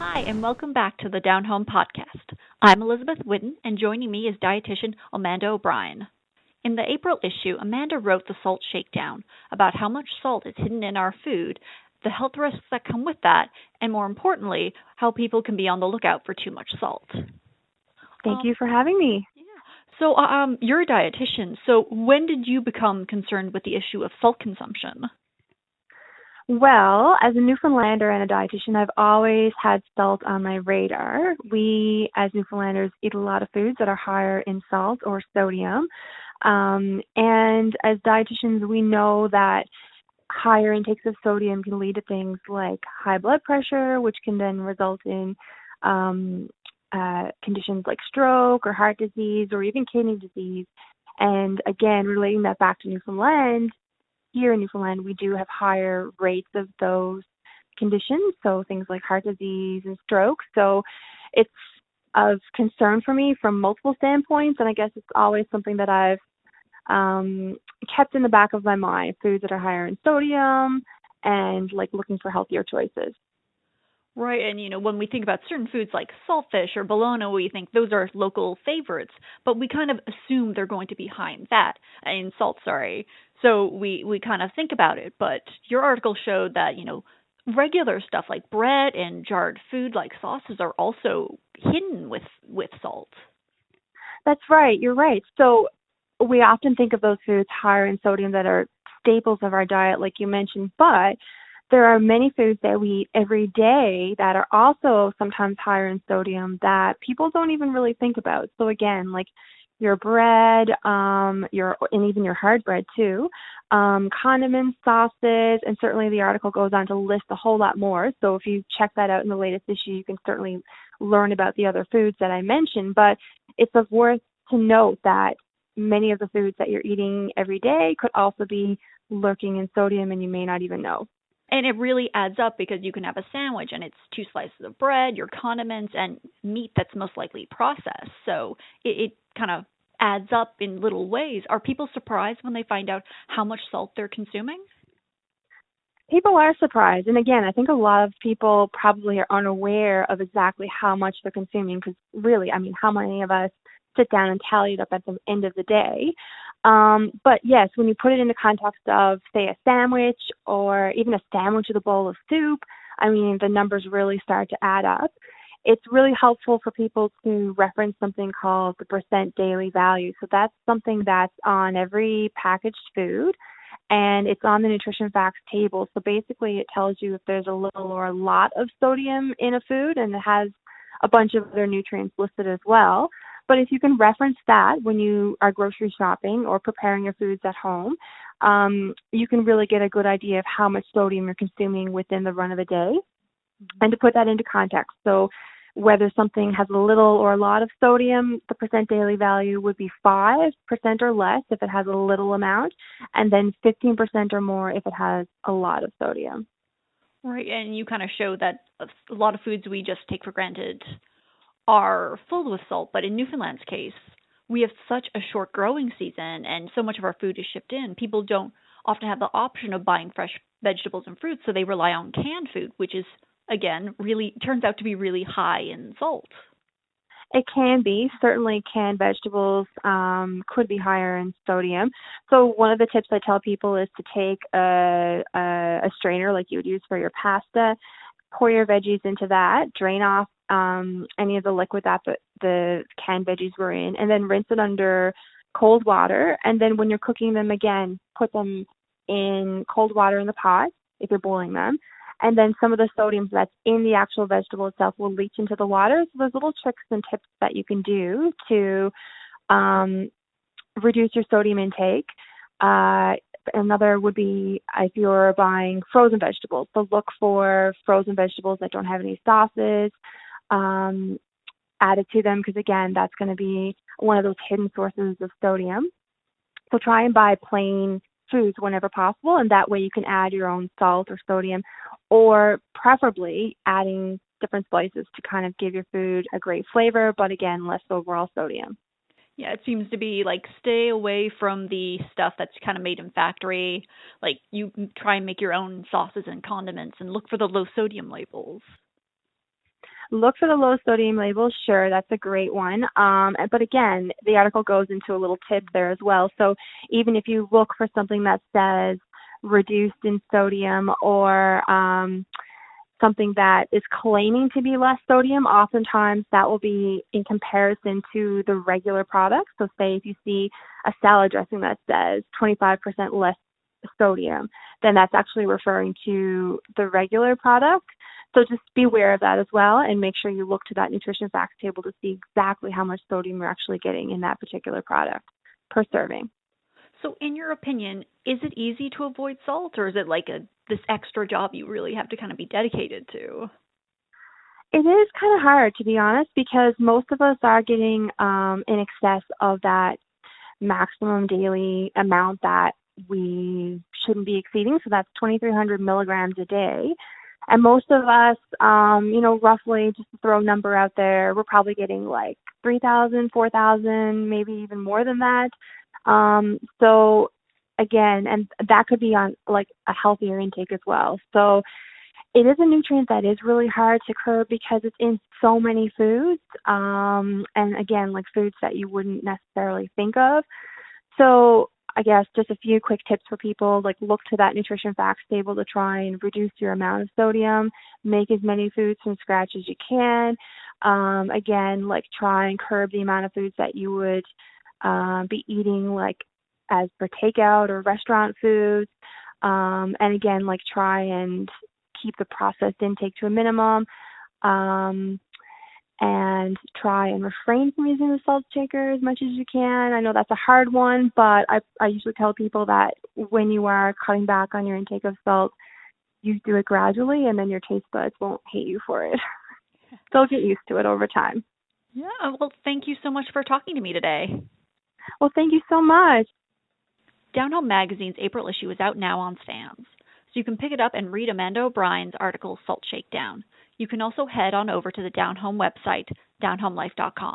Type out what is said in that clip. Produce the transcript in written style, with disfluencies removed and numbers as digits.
Hi, and welcome back to the Downhome Podcast. I'm Elizabeth Whitten, and joining me is dietitian Amanda O'Brien. In the April issue, Amanda wrote the Salt Shakedown about how much salt is hidden in our food, the health risks that come with that, and more importantly, how people can be on the lookout for too much salt. Thank you for having me. So, you're a dietitian, so when did you become concerned with the issue of salt consumption? Well, as a Newfoundlander and a dietitian, I've always had salt on my radar. We, as Newfoundlanders, eat a lot of foods that are higher in salt or sodium. And as dietitians, we know that higher intakes of sodium can lead to things like high blood pressure, which can then result in conditions like stroke or heart disease or even kidney disease. And again, relating that back to Newfoundland, here in Newfoundland, we do have higher rates of those conditions, so things like heart disease and stroke. So it's of concern for me from multiple standpoints, and I guess it's always something that I've kept in the back of my mind, foods that are higher in sodium and like looking for healthier choices. Right, and when we think about certain foods like saltfish or Bologna, we think those are local favorites, but we kind of assume they're going to be high in salt, sorry. So we kind of think about it, but your article showed that, regular stuff like bread and jarred food like sauces are also hidden with salt. That's right, you're right. So we often think of those foods higher in sodium that are staples of our diet, like you mentioned, but there are many foods that we eat every day that are also sometimes higher in sodium that people don't even really think about. So again, like your bread, and even your hard bread too, condiments, sauces, and certainly the article goes on to list a whole lot more. So if you check that out in the latest issue, you can certainly learn about the other foods that I mentioned. But it's of worth to note that many of the foods that you're eating every day could also be lurking in sodium, and you may not even know. And it really adds up because you can have a sandwich and it's 2 slices of bread, your condiments, and meat that's most likely processed. So it kind of adds up in little ways. Are people surprised when they find out how much salt they're consuming? People are surprised. And again, I think a lot of people probably are unaware of exactly how much they're consuming because really, how many of us sit down and tally it up at the end of the day? But yes, when you put it in the context of, say, a sandwich or even a sandwich with a bowl of soup, the numbers really start to add up. It's really helpful for people to reference something called the percent daily value. So that's something that's on every packaged food, and it's on the nutrition facts table. So basically it tells you if there's a little or a lot of sodium in a food, and it has a bunch of other nutrients listed as well. But if you can reference that when you are grocery shopping or preparing your foods at home, you can really get a good idea of how much sodium you're consuming within the run of the day. And to put that into context, so whether something has a little or a lot of sodium, the percent daily value would be 5% or less if it has a little amount, and then 15% or more if it has a lot of sodium. Right, and you kind of show that a lot of foods we just take for granted are full with salt, but in Newfoundland's case, we have such a short growing season and so much of our food is shipped in. People don't often have the option of buying fresh vegetables and fruits, so they rely on canned food, which is, again, really turns out to be really high in salt. It can be. Certainly canned vegetables could be higher in sodium. So one of the tips I tell people is to take a strainer like you would use for your pasta, pour your veggies into that, drain off any of the liquid that the canned veggies were in, and then rinse it under cold water. And then when you're cooking them again, put them in cold water in the pot if you're boiling them. And then some of the sodium that's in the actual vegetable itself will leach into the water. So there's little tricks and tips that you can do to reduce your sodium intake. Another would be if you're buying frozen vegetables. So look for frozen vegetables that don't have any sauces added to them because, again, that's going to be one of those hidden sources of sodium. So try and buy plain foods whenever possible, and that way you can add your own salt or sodium, or preferably adding different spices to kind of give your food a great flavor, but again, less overall sodium. Yeah, it seems to be like stay away from the stuff that's kind of made in factory. Like you try and make your own sauces and condiments and look for the low sodium labels. look for the low sodium labels. Sure, that's a great one. But again, the article goes into a little tip there as well. So even if you look for something that says reduced in sodium or something that is claiming to be less sodium, oftentimes that will be in comparison to the regular product. So say if you see a salad dressing that says 25% less sodium, then that's actually referring to the regular product. So just be aware of that as well, and make sure you look to that nutrition facts table to see exactly how much sodium you're actually getting in that particular product per serving. So in your opinion, is it easy to avoid salt, or is it like this extra job you really have to kind of be dedicated to? It is kind of hard, to be honest, because most of us are getting in excess of that maximum daily amount that we shouldn't be exceeding. So that's 2,300 milligrams a day. And most of us, roughly, just to throw a number out there, we're probably getting like 3,000, 4,000, maybe even more than that. So again, and that could be on like a healthier intake as well. So it is a nutrient that is really hard to curb because it's in so many foods. And again, like foods that you wouldn't necessarily think of. So I guess just a few quick tips for people, like look to that nutrition facts table to try and reduce your amount of sodium, make as many foods from scratch as you can. Again, like try and curb the amount of foods that you would be eating like as for takeout or restaurant foods. And again, like try and keep the processed intake to a minimum. And try and refrain from using the salt shaker as much as you can. I know that's a hard one, but I usually tell people that when you are cutting back on your intake of salt, you do it gradually, and then your taste buds won't hate you for it. They'll get used to it over time. Yeah, well, thank you so much for talking to me today. Well, thank you so much. Downhome Magazine's April issue is out now on stands, so you can pick it up and read Amanda O'Brien's article, Salt Shakedown. You can also head on over to the Downhome website, downhomelife.com.